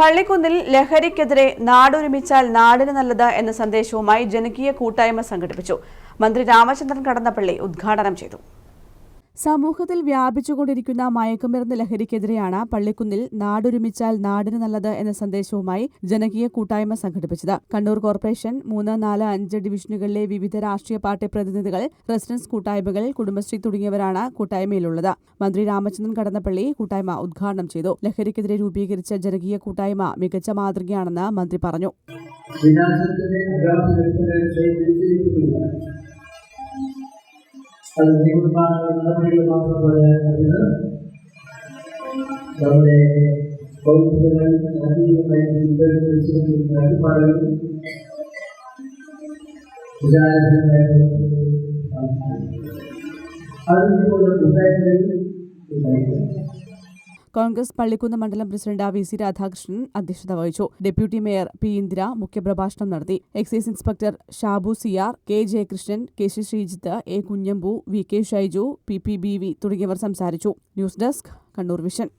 പള്ളിക്കുന്നിൽ ലഹരിക്കെതിരെ നാടൊരുമിച്ചാൽ നാടിന് നല്ലത് എന്ന സന്ദേശവുമായി ജനകീയ കൂട്ടായ്മ സംഘടിപ്പിച്ചു. മന്ത്രി രാമചന്ദ്രൻ കടന്നപ്പള്ളി ഉദ്ഘാടനം ചെയ്തു. സമൂഹത്തിൽ വ്യാപിച്ചുകൊണ്ടിരിക്കുന്ന മയക്കുമരുന്ന് ലഹരിക്കെതിരെയാണ് പള്ളിക്കുന്നിൽ നാടൊരുമിച്ചാൽ നാടിന് നല്ലത് എന്ന സന്ദേശവുമായി ജനകീയ കൂട്ടായ്മ സംഘടിപ്പിച്ചത്. കണ്ണൂർ കോർപ്പറേഷൻ 3, 4, 5 ഡിവിഷനുകളിലെ വിവിധ രാഷ്ട്രീയ പാർട്ടി പ്രതിനിധികൾ, റെസിഡൻസ് കൂട്ടായ്മകൾ, കുടുംബശ്രീ തുടങ്ങിയവരാണ് കൂട്ടായ്മയിലുള്ളത്. മന്ത്രി രാമചന്ദ്രൻ കടന്നപ്പള്ളി കൂട്ടായ്മ ഉദ്ഘാടനം ചെയ്തു. ലഹരിക്കെതിരെ രൂപീകരിച്ച ജനകീയ കൂട്ടായ്മ മികച്ച മാതൃകയാണെന്ന് മന്ത്രി പറഞ്ഞു. നമ്മുടെ കോൺഗ്രസ് പള്ളിക്കുന്ന് മണ്ഡലം പ്രസിഡന്റ് VC രാധാകൃഷ്ണൻ അധ്യക്ഷത വഹിച്ചു. Deputy mayor P. ഇന്ദിര മുഖ്യപ്രഭാഷണം നടത്തി. Excise inspector Shabu CR, K. Jayakrishnan, KC Sreejith, A. Kunhambu, VK Shaiju, PP BV തുടങ്ങിയവർ സംസാരിച്ചു. News desk, Kannur vision.